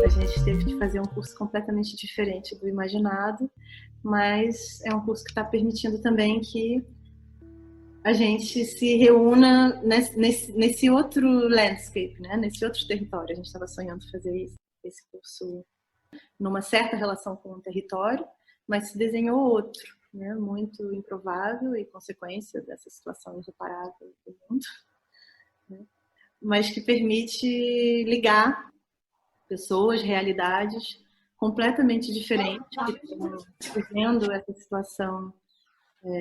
A gente teve que fazer um curso completamente diferente do imaginado, mas é um curso que está permitindo também que a gente se reúna nesse outro landscape, né? Nesse outro território. A gente estava sonhando fazer esse curso numa certa relação com o território, mas se desenhou outro, né? Muito improvável e consequência dessa situação irreparável do mundo, né? Mas que permite ligar pessoas, realidades completamente diferentes, que estão vivendo essa situação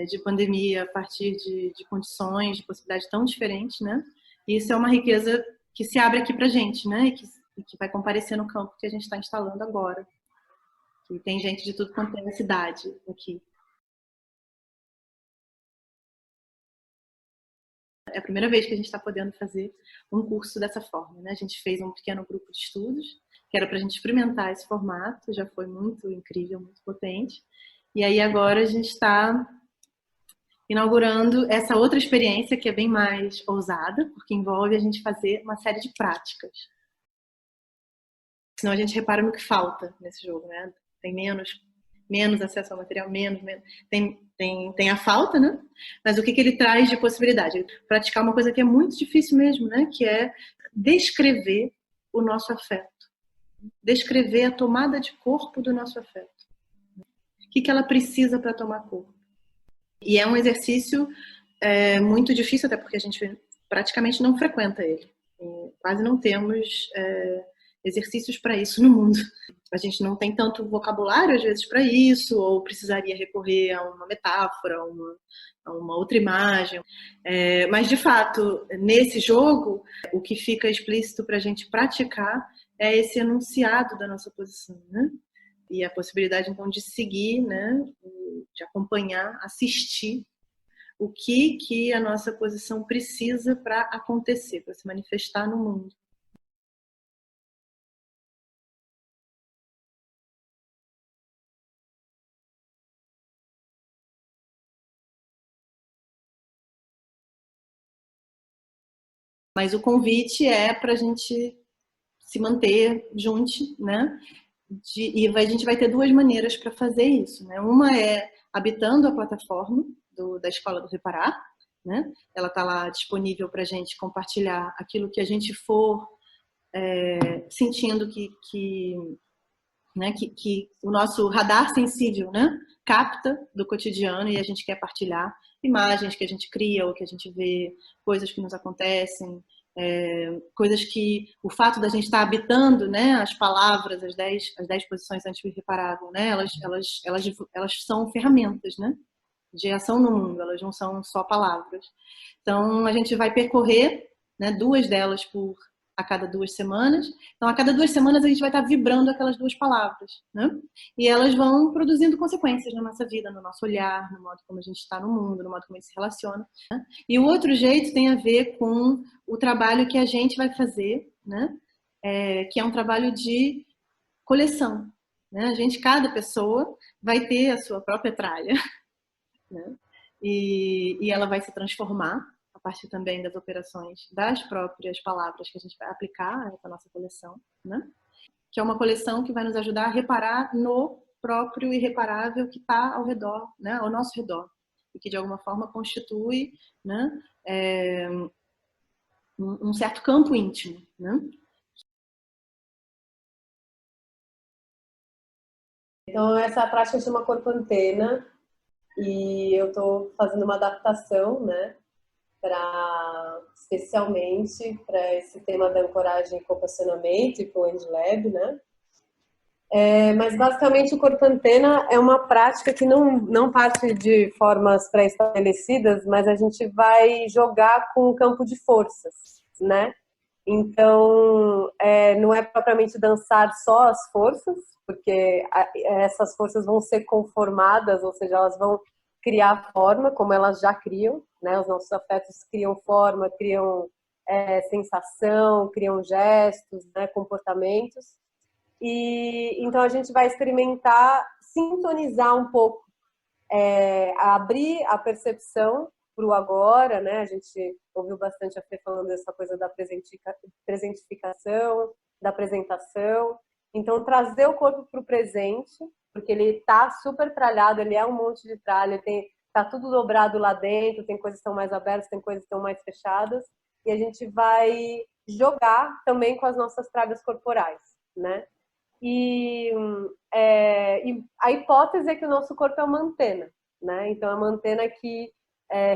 de pandemia a partir de condições, de possibilidades tão diferentes, né? E isso é uma riqueza que se abre aqui para a gente, né? E que vai comparecer no campo que a gente está instalando agora. Que tem gente de tudo quanto é cidade aqui. É a primeira vez que a gente está podendo fazer um curso dessa forma, né? A gente fez um pequeno grupo de estudos, que era para a gente experimentar esse formato, já foi muito incrível, muito potente. E aí agora a gente está inaugurando essa outra experiência que é bem mais ousada, porque envolve a gente fazer uma série de práticas. Senão a gente repara no que falta nesse jogo, né? Tem menos acesso ao material, menos. Tem a falta, né? Mas o que ele traz de possibilidade? Praticar uma coisa que é muito difícil mesmo, né? Que é descrever o nosso afeto. Descrever a tomada de corpo do nosso afeto. O que ela precisa para tomar corpo? E é um exercício muito difícil, até porque a gente praticamente não frequenta ele. E quase não temos exercícios para isso no mundo. A gente não tem tanto vocabulário, às vezes, para isso, ou precisaria recorrer a uma metáfora, a uma outra imagem. Mas, de fato, nesse jogo, o que fica explícito para a gente praticar é esse enunciado da nossa posição, né? E a possibilidade, então, de seguir, né? De acompanhar, assistir o que a nossa posição precisa para acontecer, para se manifestar no mundo. Mas o convite é para a gente se manter junto, né? E a gente vai ter duas maneiras para fazer isso, né? Uma é habitando a plataforma da Escola do Reparar, né? Ela está lá disponível para a gente compartilhar aquilo que a gente for sentindo que o nosso radar sensível, né, capta do cotidiano e a gente quer partilhar imagens que a gente cria ou que a gente vê, coisas que nos acontecem, coisas que o fato da gente estar habitando, né, as palavras, as 10 posições anti-irreparável, né, elas são ferramentas, né, de ação no mundo, elas não são só palavras. Então, a gente vai percorrer, né, 2 delas a cada 2 semanas. Então, a cada 2 semanas a gente vai estar vibrando aquelas 2 palavras, né? E elas vão produzindo consequências na nossa vida, no nosso olhar, no modo como a gente está no mundo, no modo como a gente se relaciona, né? E o outro jeito tem a ver com o trabalho que a gente vai fazer, né? Que é um trabalho de coleção, né? Cada pessoa vai ter a sua própria tralha, né? E ela vai se transformar a partir também das operações das próprias palavras que a gente vai aplicar a nossa coleção, né? Que é uma coleção que vai nos ajudar a reparar no próprio irreparável que está ao redor, né? Ao nosso redor, e que de alguma forma constitui, né? um certo campo íntimo, né? Então, essa prática chama corpo antena e eu estou fazendo uma adaptação, né, especialmente para esse tema da ancoragem e compressionamento e para o EndLab, né? Mas basicamente o corpo antena é uma prática que não parte de formas pré-estabelecidas, mas a gente vai jogar com o campo de forças, né? Então, não é propriamente dançar só as forças, porque essas forças vão ser conformadas, ou seja, elas vão criar forma, como elas já criam, né? Os nossos afetos criam forma, criam sensação, criam gestos, né? Comportamentos. E então a gente vai experimentar sintonizar um pouco, abrir a percepção para o agora, né? A gente ouviu bastante a Fê falando dessa coisa da presentificação, da apresentação. Então, trazer o corpo para o presente, porque ele está super tralhado, ele é um monte de tralha, tá tudo dobrado lá dentro, tem coisas que estão mais abertas, tem coisas que estão mais fechadas, e a gente vai jogar também com as nossas tralhas corporais, né? E a hipótese é que o nosso corpo é uma antena, né? Então, é uma antena que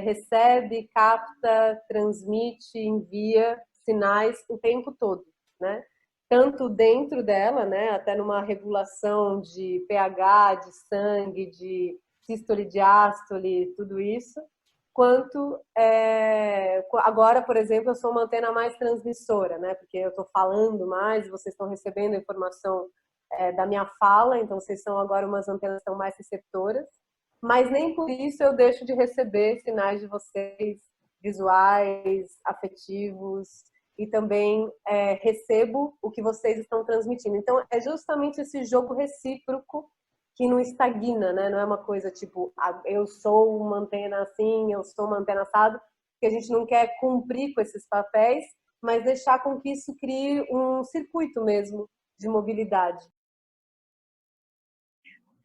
recebe, capta, transmite, envia sinais o tempo todo, né? Tanto dentro dela, né? Até numa regulação de pH, de sangue, de sístole, diástole, tudo isso, quanto agora, por exemplo, eu sou uma antena mais transmissora, né? Porque eu estou falando mais, vocês estão recebendo a informação da minha fala, então vocês são agora umas antenas que estão mais receptoras, mas nem por isso eu deixo de receber sinais de vocês, visuais, afetivos, e também recebo o que vocês estão transmitindo. Então, é justamente esse jogo recíproco que não estagna, né? Não é uma coisa tipo, eu sou uma antena assim, eu sou uma antena assado, que a gente não quer cumprir com esses papéis, mas deixar com que isso crie um circuito mesmo de mobilidade.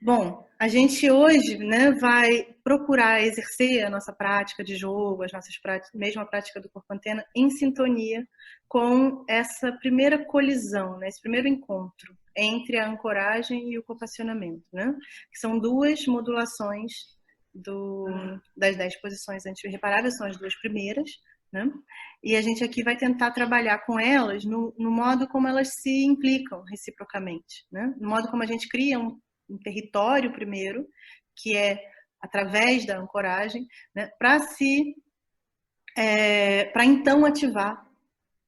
Bom, a gente hoje, né, vai procurar exercer a nossa prática de jogo, as nossas práticas, mesmo a prática do corpo antena, em sintonia com essa primeira colisão, né, esse primeiro encontro entre a ancoragem e o copacionamento, né, que são duas modulações das 10 posições antirreparadas, são as duas primeiras, né, e a gente aqui vai tentar trabalhar com elas no modo como elas se implicam reciprocamente, né, no modo como a gente cria um território primeiro, que é através da ancoragem, né, para então ativar,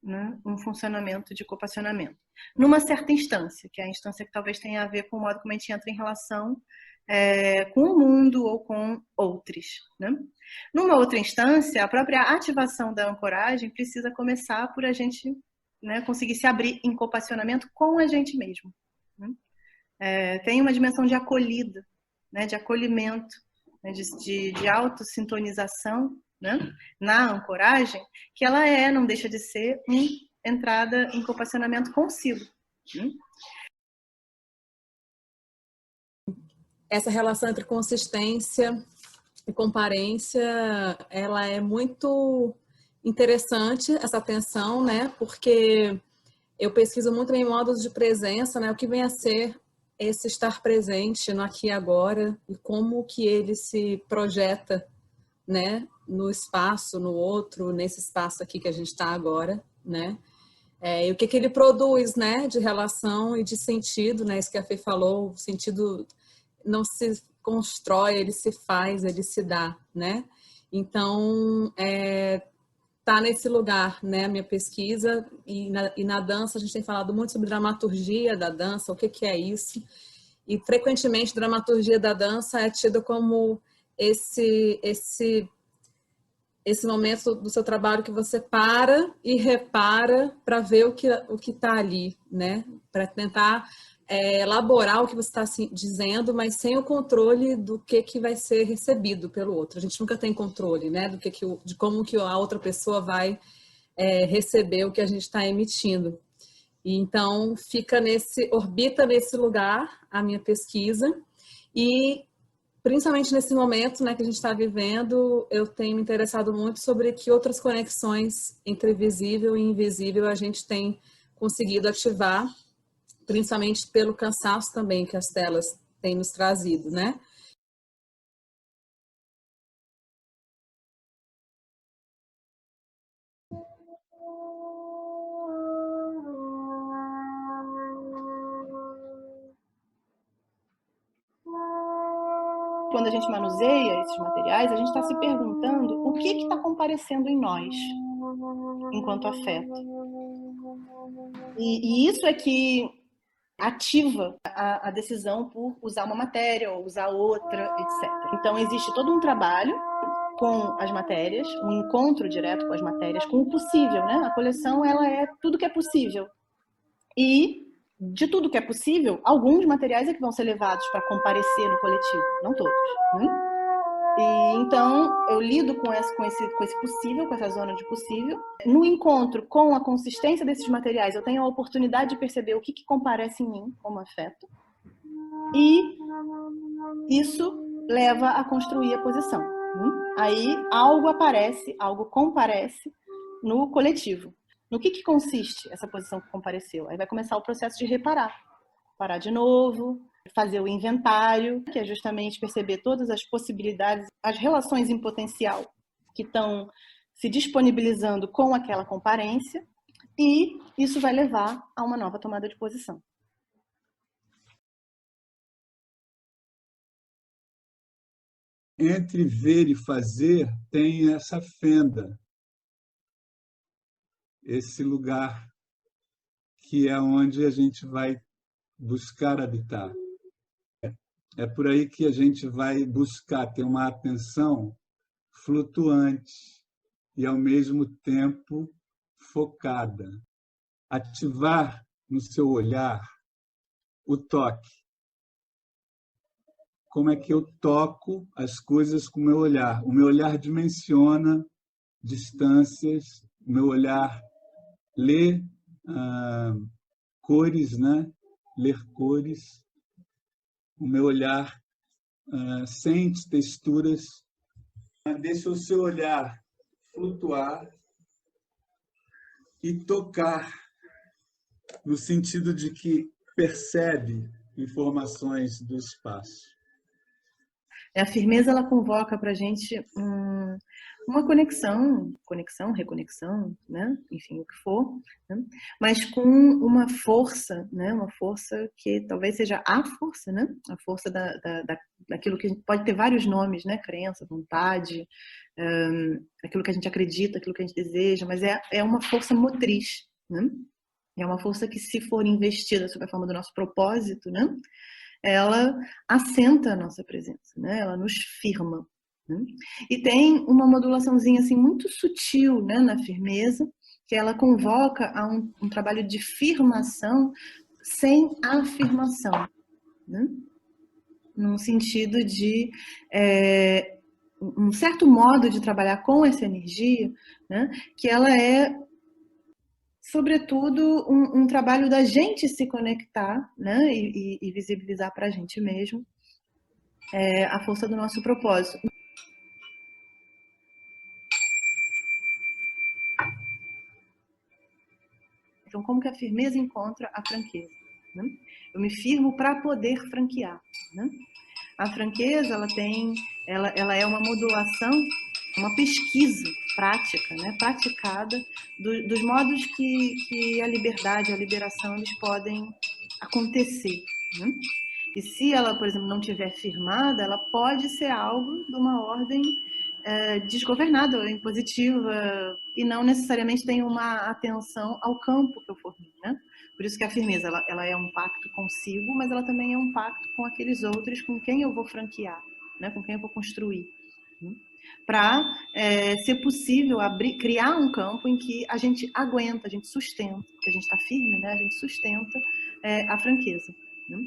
né, um funcionamento de copacionamento. Numa certa instância, que é a instância que talvez tenha a ver com o modo como a gente entra em relação com o mundo ou com outros. Né? Numa outra instância, a própria ativação da ancoragem precisa começar por a gente, né, conseguir se abrir em copacionamento com a gente mesmo. Né? Tem uma dimensão de acolhida, né, de acolhimento, né, de autossintonização, né, na ancoragem, que ela não deixa de ser uma entrada em copacionamento consigo. Né? Essa relação entre consistência e comparência, ela é muito interessante, essa tensão, né, porque eu pesquiso muito em modos de presença, né, o que vem a ser esse estar presente no aqui e agora e como que ele se projeta, né, no espaço, no outro, nesse espaço aqui que a gente está agora, né, e o que que ele produz, né, de relação e de sentido, né, isso que a Fê falou, o sentido não se constrói, ele se faz, ele se dá, né, então tá nesse lugar, né, a minha pesquisa, e na dança a gente tem falado muito sobre dramaturgia da dança, o que que é isso, e frequentemente dramaturgia da dança é tido como esse momento do seu trabalho que você para e repara para ver o que tá ali, né, para tentar elaborar o que você está dizendo, mas sem o controle do que vai ser recebido pelo outro. A gente nunca tem controle, né, de como que a outra pessoa vai receber o que a gente está emitindo. E então orbita nesse lugar a minha pesquisa, e principalmente nesse momento, né, que a gente está vivendo, eu tenho me interessado muito sobre que outras conexões entre visível e invisível a gente tem conseguido ativar, principalmente pelo cansaço também que as telas têm nos trazido, né? Quando a gente manuseia esses materiais, a gente está se perguntando o que está comparecendo em nós, enquanto afeto. E isso é que ativa a decisão por usar uma matéria ou usar outra, etc. Então, existe todo um trabalho com as matérias, um encontro direto com as matérias, com o possível, né? A coleção, ela é tudo que é possível. E de tudo que é possível, alguns materiais é que vão ser levados para comparecer no coletivo, não todos, né? E então eu lido com esse possível, com essa zona de possível. No encontro com a consistência desses materiais, eu tenho a oportunidade de perceber o que comparece em mim como afeto. E isso leva a construir a posição. Aí algo aparece, algo comparece no coletivo. No que consiste essa posição que compareceu? Aí vai começar o processo de reparar. Parar de novo, fazer o inventário, que é justamente perceber todas as possibilidades, as relações em potencial que estão se disponibilizando com aquela comparência, e isso vai levar a uma nova tomada de posição. Entre ver e fazer tem essa fenda, esse lugar que é onde a gente vai buscar habitar. É por aí que a gente vai buscar ter uma atenção flutuante e, ao mesmo tempo, focada. Ativar no seu olhar o toque. Como é que eu toco as coisas com o meu olhar? O meu olhar dimensiona distâncias, o meu olhar lê cores, né? Ler cores. O meu olhar sente texturas. Deixa o seu olhar flutuar e tocar, no sentido de que percebe informações do espaço. A firmeza, ela convoca para a gente uma conexão, reconexão, né? Enfim, o que for, né? Mas com uma força, né? Uma força que talvez seja a força, né? A força daquilo que pode ter vários nomes, né? Crença, vontade, aquilo que a gente acredita, aquilo que a gente deseja, mas é uma força motriz, né? É uma força que, se for investida sob a forma do nosso propósito, né? Ela assenta a nossa presença, né? Ela nos firma. Né? E tem uma modulaçãozinha assim, muito sutil, né, na firmeza, que ela convoca a um trabalho de firmação sem afirmação. Né? Num sentido de um certo modo de trabalhar com essa energia, né, que ela é, sobretudo, um trabalho da gente se conectar, né, e visibilizar para a gente mesmo a força do nosso propósito. Então, como que a firmeza encontra a franqueza? Né? Eu me firmo para poder franquear. Né? A franqueza, ela é uma modulação, uma pesquisa prática, né? Praticada dos modos que a liberdade, a liberação, eles podem acontecer. Né? E se ela, por exemplo, não estiver firmada, ela pode ser algo de uma ordem desgovernada ou impositiva, e não necessariamente tem uma atenção ao campo que eu formei, né? Por isso que a firmeza, ela é um pacto consigo, mas ela também é um pacto com aqueles outros com quem eu vou franquear, né? Com quem eu vou construir. Né? Para ser possível criar um campo em que a gente aguenta, a gente sustenta, porque a gente está firme, né? A gente sustenta a franqueza. Né?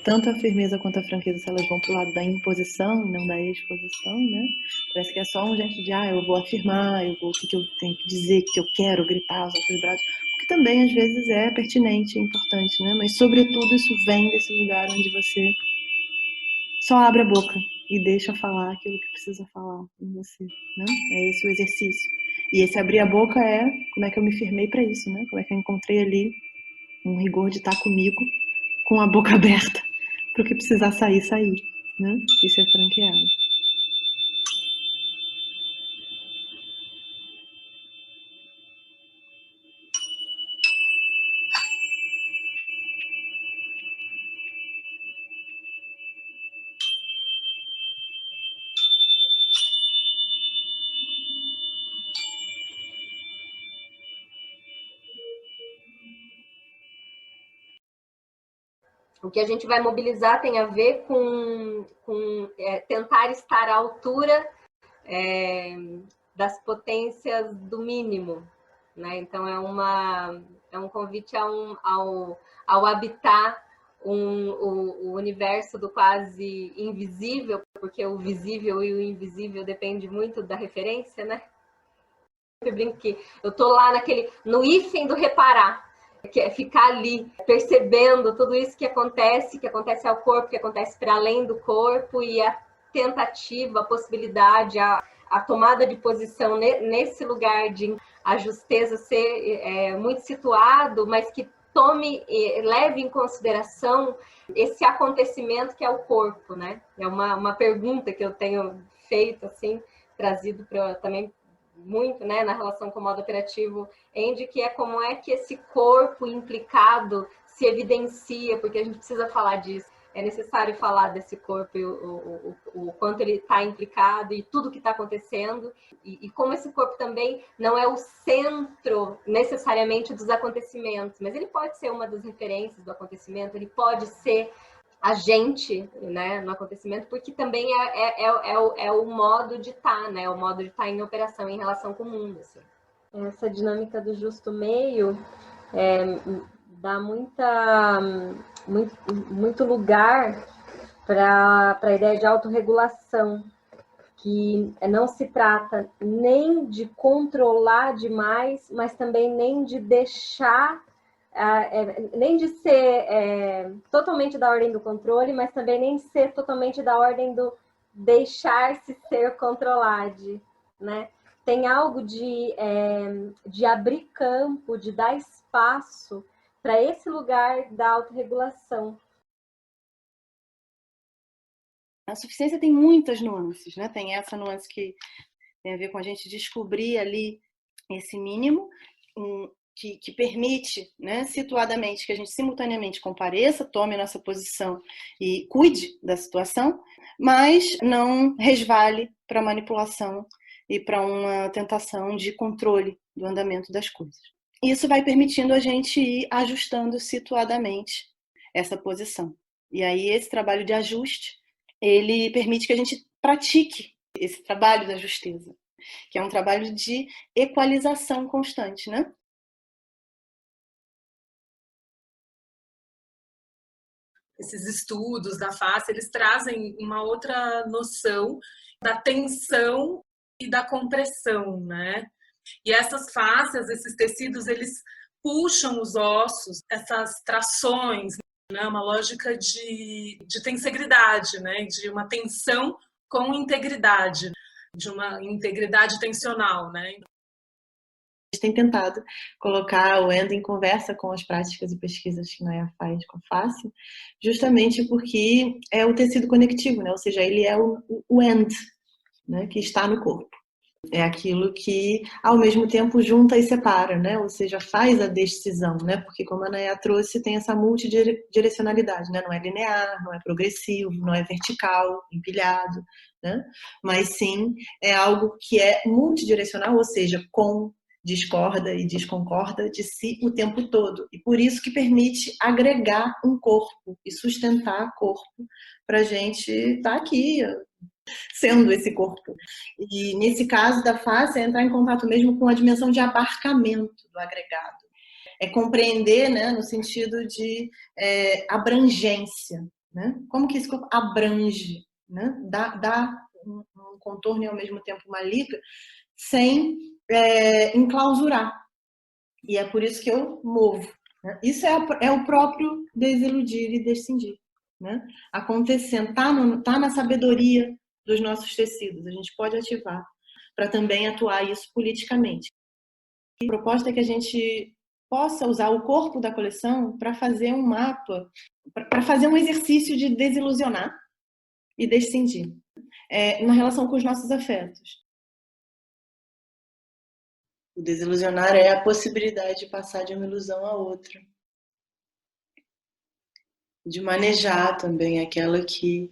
tanto a firmeza quanto a franqueza, se elas vão para o lado da imposição e não da exposição, né? Parece que é só um jeito de, eu vou afirmar, o que eu tenho que dizer, o que eu quero, gritar, usar os braços, o que também às vezes é pertinente, é importante, né? Mas sobretudo isso vem desse lugar onde você só abre a boca e deixa falar aquilo que precisa falar em você, né? É esse o exercício. E esse abrir a boca é como é que eu me firmei para isso, né? Como é que eu encontrei ali um rigor de estar comigo com a boca aberta para o que precisar sair, sair, né? Isso é franqueado. O que a gente vai mobilizar tem a ver com tentar estar à altura das potências do mínimo, né? Então é um convite ao habitar o universo do quase invisível, porque o visível e o invisível depende muito da referência, né? Eu brinco que eu tô lá no hífen do reparar, que é ficar ali percebendo tudo isso que acontece ao corpo, que acontece para além do corpo, e a tentativa, a possibilidade, a tomada de posição nesse lugar de a justeza ser muito situado, mas que leve em consideração esse acontecimento que é o corpo, né? É uma pergunta que eu tenho feito, assim, trazido também muito, né, na relação com o modo operativo Andy, que é como é que esse corpo implicado se evidencia, porque a gente precisa falar disso. É necessário falar desse corpo e o quanto ele está implicado e tudo que está acontecendo, e como esse corpo também não é o centro necessariamente dos acontecimentos, mas ele pode ser uma das referências do acontecimento, ele pode ser agente, né, no acontecimento, porque também é o modo de estar, né, o modo de estar em operação, em relação com o mundo. Assim. Essa dinâmica do justo meio dá muito lugar para a ideia de autorregulação, que não se trata nem de controlar demais, mas também nem de deixar, nem de ser totalmente da ordem do controle, mas também nem de ser totalmente da ordem do deixar-se ser controlado, né? Tem algo de abrir campo, de dar espaço para esse lugar da autorregulação. A suficiência tem muitas nuances, né? Tem essa nuance que tem a ver com a gente descobrir ali esse mínimo, que permite, né, situadamente, que a gente simultaneamente compareça, tome nossa posição e cuide da situação, mas não resvale para manipulação e para uma tentação de controle do andamento das coisas. Isso vai permitindo a gente ir ajustando situadamente essa posição. E aí esse trabalho de ajuste, ele permite que a gente pratique esse trabalho da justeza, que é um trabalho de equalização constante, né? Esses estudos da face, eles trazem uma outra noção da tensão e da compressão, né? E essas fáscias, esses tecidos, eles puxam os ossos, essas trações, né? Uma lógica de tensegridade, né? De uma tensão com integridade, de uma integridade tensional, né? A gente tem tentado colocar o Endo em conversa com as práticas e pesquisas que Naya faz com a face, justamente porque é o tecido conectivo, né? Ou seja, ele é o End, né? Que está no corpo. É aquilo que, ao mesmo tempo, junta e separa, né? Ou seja, faz a decisão, né? Porque, como a Naya trouxe, tem essa multidirecionalidade, né? Não é linear, não é progressivo, não é vertical, empilhado, né? Mas sim, é algo que é multidirecional, ou seja, discorda e desconcorda de si o tempo todo. E por isso que permite agregar um corpo e sustentar corpo para a gente estar aqui, sendo esse corpo. E nesse caso da face, é entrar em contato mesmo com a dimensão de abarcamento do agregado. É compreender, né, no sentido de abrangência, né? Como que esse corpo abrange, né? Dá um contorno e ao mesmo tempo uma liga, sem enclausurar. E é por isso que eu movo, né? Isso é o próprio desiludir e descindir, né? Acontecendo, tá na sabedoria dos nossos tecidos. A gente pode ativar para também atuar isso politicamente. A proposta é que a gente possa usar o corpo da coleção para fazer um mapa, para fazer um exercício de desilusionar e descindir na relação com os nossos afetos. O desilusionar é a possibilidade de passar de uma ilusão a outra. De manejar também aquela que,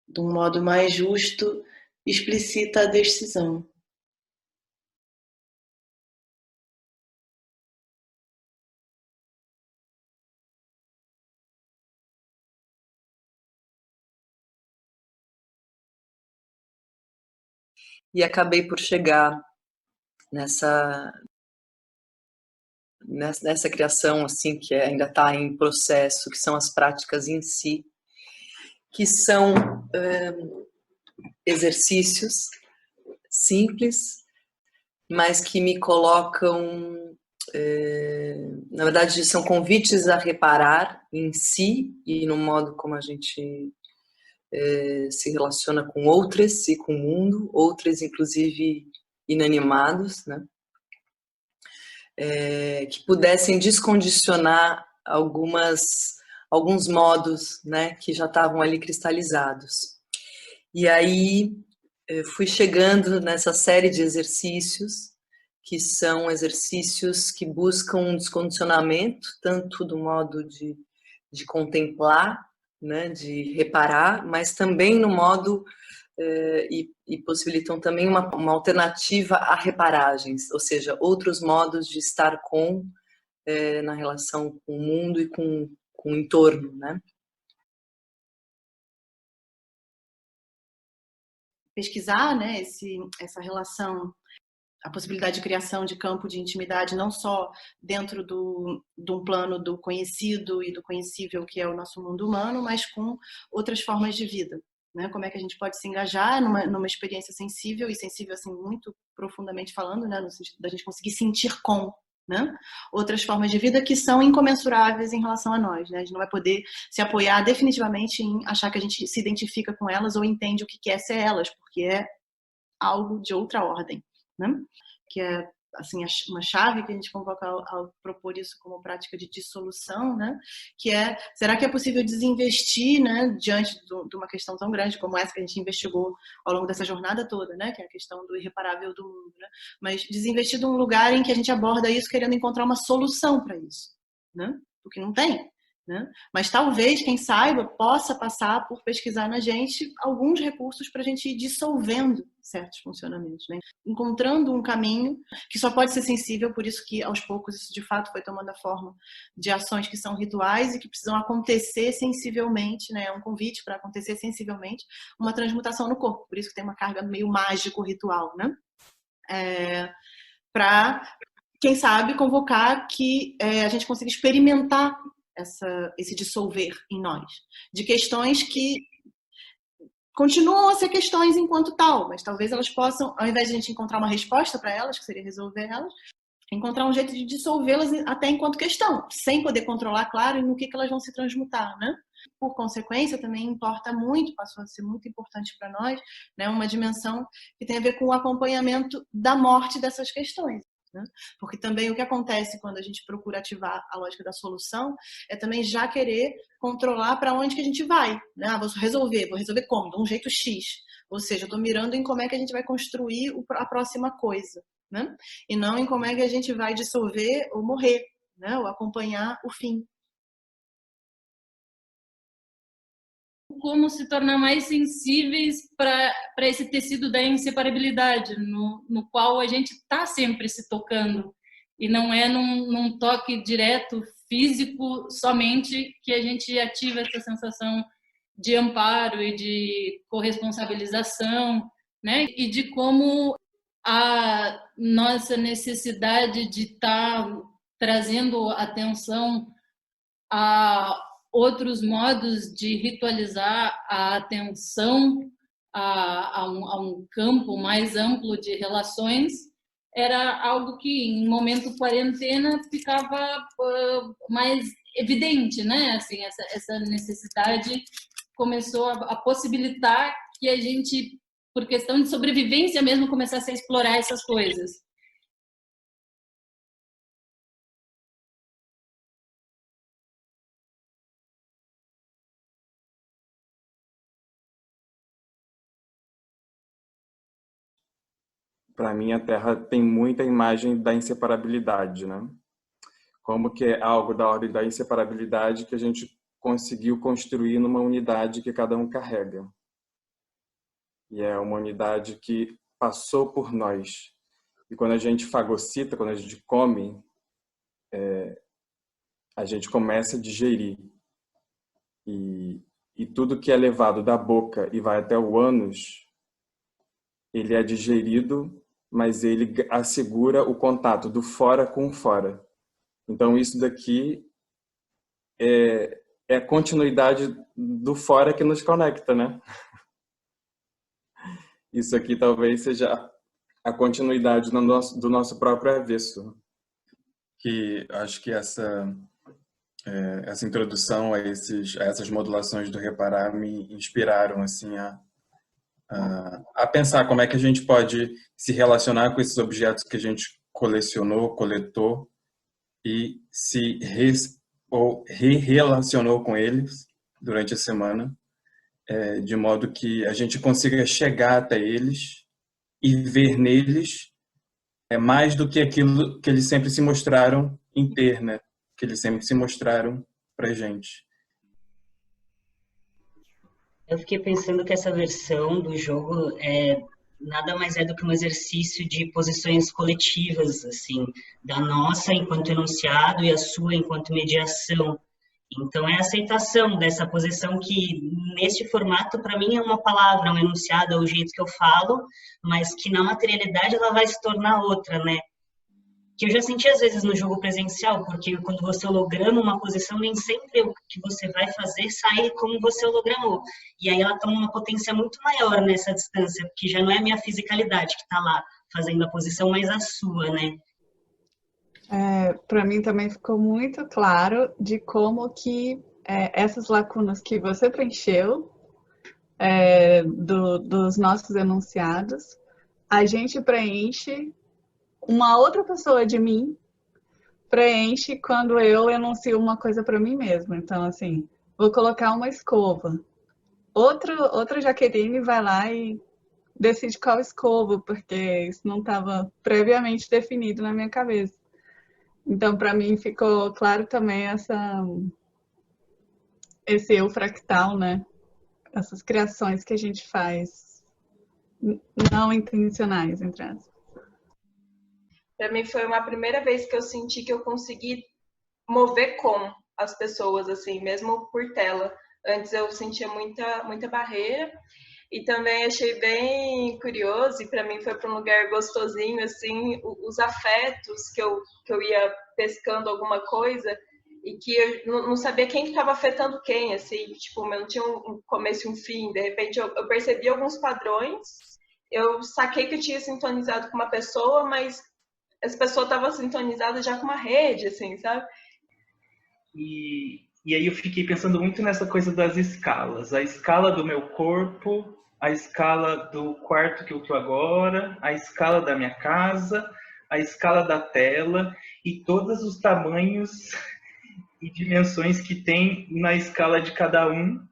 de um modo mais justo, explicita a decisão. E acabei por chegar nessa criação assim que ainda está em processo, que são as práticas em si, que são exercícios simples, mas que me colocam, na verdade, são convites a reparar em si e no modo como a gente se relaciona com outras e com o mundo, outras inclusive inanimados, né? Que pudessem descondicionar alguns modos, né, que já estavam ali cristalizados. E aí fui chegando nessa série de exercícios, que são exercícios que buscam um descondicionamento, tanto do modo de contemplar, né, de reparar, mas também no modo e possibilitam também uma alternativa a reparagens, ou seja, outros modos de estar na relação com o mundo e com o entorno, né? Pesquisar, né, essa relação, a possibilidade de criação de campo de intimidade, não só dentro de um plano do conhecido e do conhecível, que é o nosso mundo humano, mas com outras formas de vida. Né? Como é que a gente pode se engajar numa experiência sensível, e sensível assim, muito profundamente falando, né, no sentido da gente conseguir sentir com, né, outras formas de vida que são incomensuráveis em relação a nós. Né? A gente não vai poder se apoiar definitivamente em achar que a gente se identifica com elas ou entende o que quer ser elas, porque é algo de outra ordem. Né? Que é assim, uma chave que a gente convoca ao propor isso como prática de dissolução, né? Que é, será que é possível desinvestir, né, diante de uma questão tão grande como essa que a gente investigou ao longo dessa jornada toda, né, que é a questão do irreparável do mundo, né? Mas desinvestir de um lugar em que a gente aborda isso querendo encontrar uma solução para isso, né? Porque não tem. Né? Mas talvez, quem saiba, possa passar por pesquisar na gente alguns recursos para a gente ir dissolvendo certos funcionamentos, né? Encontrando um caminho que só pode ser sensível, por isso que aos poucos isso de fato foi tomando a forma de ações que são rituais e que precisam acontecer sensivelmente, né? É um convite para acontecer sensivelmente uma transmutação no corpo, por isso que tem uma carga meio mágico-ritual, né? Para, quem sabe, convocar que a gente consiga experimentar esse dissolver em nós, de questões que continuam a ser questões enquanto tal, mas talvez elas possam, ao invés de a gente encontrar uma resposta para elas, que seria resolver elas, encontrar um jeito de dissolvê-las até enquanto questão, sem poder controlar, claro, no que elas vão se transmutar, né? Por consequência, também importa muito, passou a ser muito importante para nós, né, uma dimensão que tem a ver com o acompanhamento da morte dessas questões. Né? Porque também o que acontece quando a gente procura ativar a lógica da solução é também já querer controlar para onde que a gente vai. Né? Vou resolver como? De um jeito X. Ou seja, eu estou mirando em como é que a gente vai construir a próxima coisa. Né? E não em como é que a gente vai dissolver ou morrer, né? Ou acompanhar o fim. Como se tornar mais sensíveis para esse tecido da inseparabilidade, no qual a gente está sempre se tocando, e não é num toque direto, físico, somente, que a gente ativa essa sensação de amparo e de corresponsabilização, né? E de como a nossa necessidade de estar trazendo atenção a outros modos de ritualizar a atenção a um campo mais amplo de relações, era algo que, em momento quarentena, ficava mais evidente, né? Assim, essa necessidade começou a possibilitar que a gente, por questão de sobrevivência mesmo, começasse a explorar essas coisas. Para mim, a Terra tem muita imagem da inseparabilidade, né? Como que é algo da ordem da inseparabilidade que a gente conseguiu construir numa unidade que cada um carrega. E é uma unidade que passou por nós. E quando a gente fagocita, quando a gente come, a gente começa a digerir. E tudo que é levado da boca e vai até o ânus, ele é digerido, mas ele assegura o contato do fora com o fora. Então, isso daqui é a continuidade do fora que nos conecta, né? Isso aqui talvez seja a continuidade do nosso próprio avesso. Que acho que essa introdução a essas modulações do reparar me inspiraram assim a pensar como é que a gente pode se relacionar com esses objetos que a gente colecionou, coletou e se relacionou com eles durante a semana, de modo que a gente consiga chegar até eles e ver neles mais do que aquilo que eles sempre se mostraram em ter, né? Que eles sempre se mostraram pra gente. Eu fiquei pensando que essa versão do jogo nada mais é do que um exercício de posições coletivas, assim, da nossa enquanto enunciado e a sua enquanto mediação. Então, é a aceitação dessa posição que, neste formato, para mim é uma palavra, um enunciado, é o jeito que eu falo, mas que na materialidade ela vai se tornar outra, né? Que eu já senti às vezes no jogo presencial, porque quando você holograma uma posição, nem sempre o que você vai fazer sai como você hologramou. E aí ela toma uma potência muito maior nessa distância, porque já não é a minha fisicalidade que está lá fazendo a posição, mas a sua, né? Para mim também ficou muito claro de como que essas lacunas que você preencheu dos nossos enunciados, a gente preenche, uma outra pessoa de mim preenche quando eu enuncio uma coisa para mim mesma. Então, assim, vou colocar uma escova. Outra Jaqueline vai lá e decide qual escova, porque isso não estava previamente definido na minha cabeça. Então, para mim, ficou claro também esse eu fractal, né? Essas criações que a gente faz não intencionais, entre aspas. Para mim foi uma primeira vez que eu senti que eu consegui mover com as pessoas, assim, mesmo por tela. Antes eu sentia muita barreira e também achei bem curioso, e para mim foi para um lugar gostosinho, assim, os afetos que eu ia pescando alguma coisa e que eu não sabia quem que estava afetando quem, assim, tipo, não tinha um começo e um fim. De repente eu percebi alguns padrões, eu saquei que eu tinha sintonizado com uma pessoa, mas essa pessoa estava sintonizada já com uma rede, assim, sabe? E aí eu fiquei pensando muito nessa coisa das escalas. A escala do meu corpo, a escala do quarto que eu tô agora, a escala da minha casa, a escala da tela e todos os tamanhos e dimensões que tem na escala de cada um.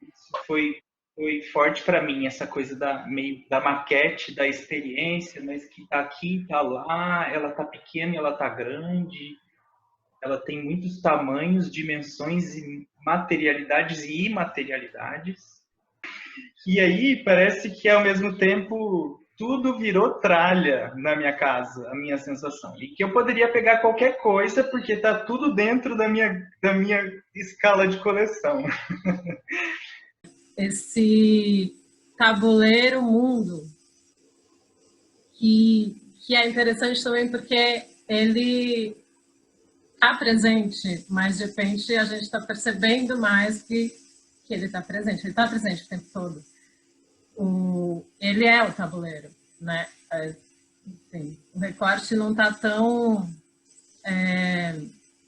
Isso foi forte para mim, essa coisa da maquete, da experiência, mas que tá aqui, tá lá, ela tá pequena e ela tá grande, ela tem muitos tamanhos, dimensões, e materialidades e imaterialidades. E aí parece que ao mesmo tempo tudo virou tralha na minha casa, a minha sensação. E que eu poderia pegar qualquer coisa porque tá tudo dentro da minha escala de coleção. Esse tabuleiro mundo, que é interessante também porque ele está presente, mas de repente a gente está percebendo mais que ele está presente. Ele está presente o tempo todo. Ele é o tabuleiro, né? Assim, o recorte não está tão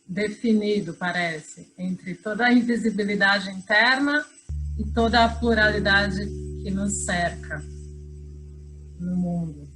definido, parece, entre toda a invisibilidade interna e toda a pluralidade que nos cerca no mundo.